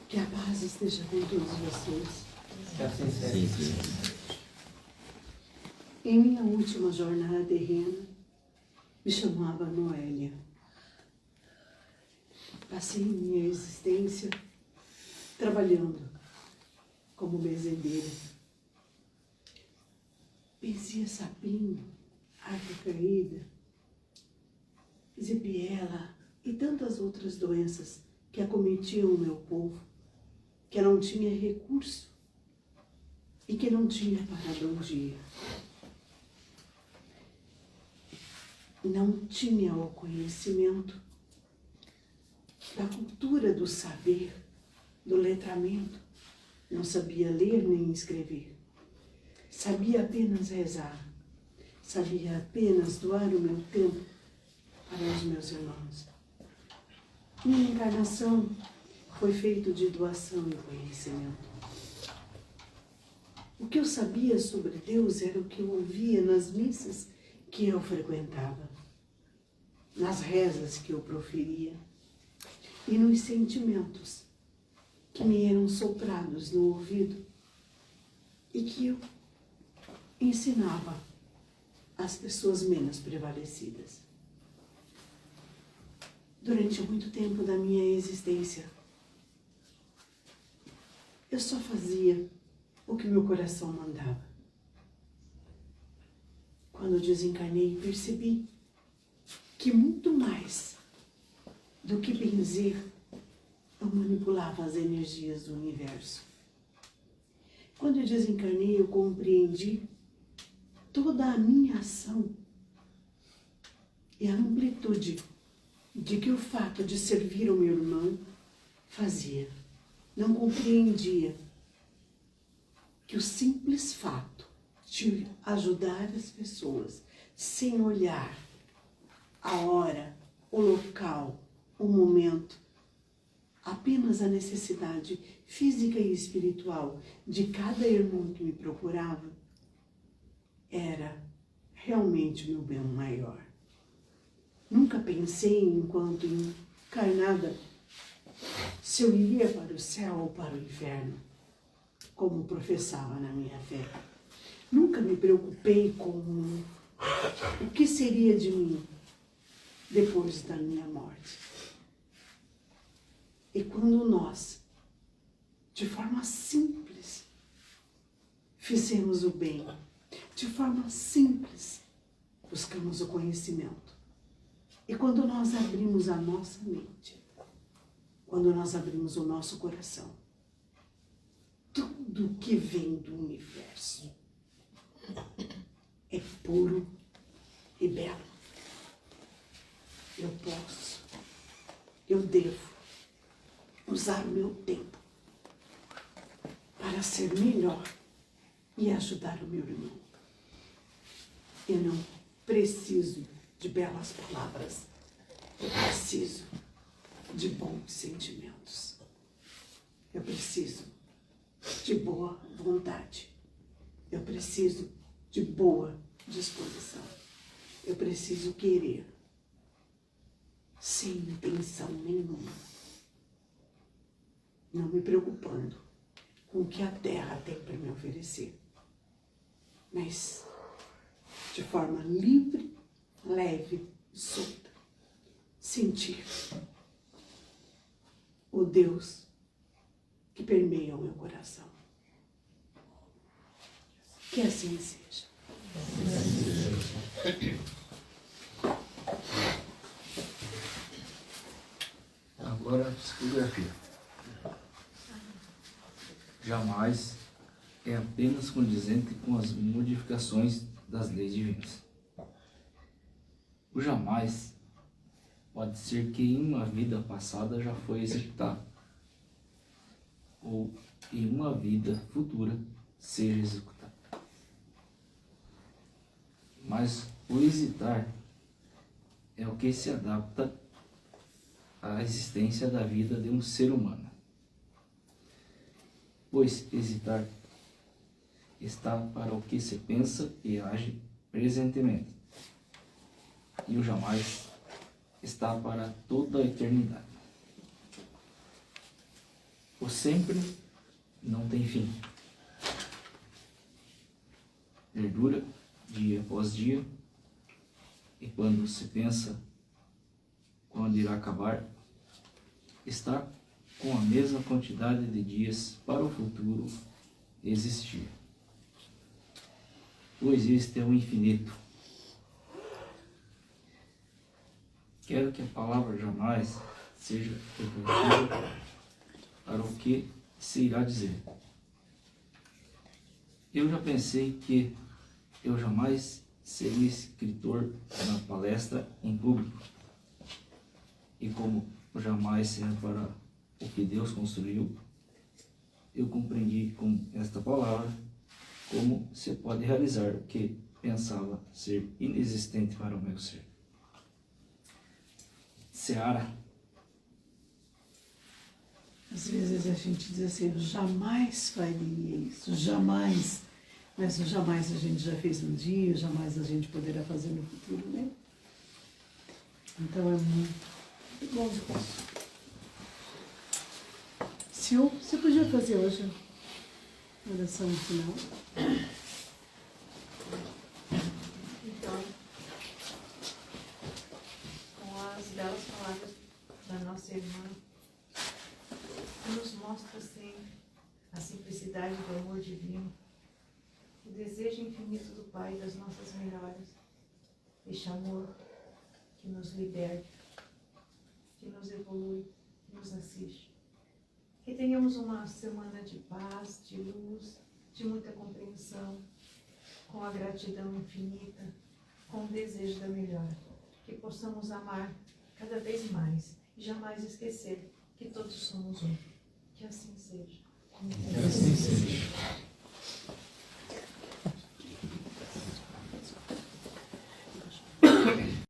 Que a paz esteja com todos vocês. Que assim seja. Em minha última jornada terrena, me chamava Noélia. Passei minha existência trabalhando como mezendeira. Vencia sapinho, árvore caída, zebiela e tantas outras doenças que acometiam o meu povo, que não tinha recurso e que não tinha para onde ir. Não tinha o conhecimento da cultura do saber, do letramento. Não sabia ler nem escrever. Sabia apenas rezar. Sabia apenas doar o meu tempo para os meus irmãos. Minha encarnação foi feita de doação e conhecimento. O que eu sabia sobre Deus era o que eu ouvia nas missas que eu frequentava, nas rezas que eu proferia e nos sentimentos que me eram soprados no ouvido e que eu ensinava às pessoas menos prevalecidas. Durante muito tempo da minha existência, eu só fazia o que meu coração mandava. Quando eu desencarnei, percebi que muito mais do que benzer, eu manipulava as energias do universo. Quando eu desencarnei, eu compreendi toda a minha ação e a amplitude de que o fato de servir ao meu irmão fazia. Não compreendia que o simples fato de ajudar as pessoas sem olhar a hora, o local, o momento, apenas a necessidade física e espiritual de cada irmão que me procurava, era realmente o meu bem maior. Nunca pensei, enquanto encarnada, se eu iria para o céu ou para o inferno, como professava na minha fé. Nunca me preocupei com o que seria de mim depois da minha morte. E quando nós, de forma simples, fizemos o bem, de forma simples, buscamos o conhecimento. E quando nós abrimos a nossa mente, quando nós abrimos o nosso coração, tudo que vem do universo é puro e belo. Eu posso, eu devo usar o meu tempo para ser melhor e ajudar o meu irmão. Eu não preciso de belas palavras, eu preciso de bons sentimentos. Eu preciso de boa vontade. Eu preciso de boa disposição. Eu preciso querer, sem intenção nenhuma, não me preocupando com o que a terra tem para me oferecer, mas de forma livre, leve, solta, sentir o Deus que permeia o meu coração. Que assim seja. Agora, psicografia. Jamais é apenas condizente com as modificações das leis divinas. O jamais pode ser que em uma vida passada já foi executado, ou em uma vida futura seja executado. Mas o hesitar é o que se adapta à existência da vida de um ser humano. Pois hesitar está para o que se pensa e age presentemente, e o jamais está para toda a eternidade. O sempre não tem fim. Perdura dia após dia, e quando se pensa quando irá acabar, está com a mesma quantidade de dias para o futuro existir. Pois este é o infinito. Quero que a palavra jamais seja revertida para o que se irá dizer. Eu já pensei que eu jamais seria escritor na palestra em público. E como jamais será para o que Deus construiu, eu compreendi com esta palavra como se pode realizar o que pensava ser inexistente para o meu ser. Seara. Às vezes a gente diz assim, eu jamais faria isso, jamais. Mas o jamais a gente já fez um dia, o jamais a gente poderá fazer no futuro, né? Então é muito bom. Sil, você podia fazer hoje a oração final? Então, com as belas palavras da nossa irmã, que nos mostra assim a simplicidade do amor divino, o desejo infinito do Pai das nossas melhores, este amor que nos liberta, que nos evolui, que nos assiste. Que tenhamos uma semana de paz, de luz, de muita compreensão, com a gratidão infinita, com o desejo da melhor. Que possamos amar cada vez mais e jamais esquecer que todos somos um. Que assim seja. Que assim seja.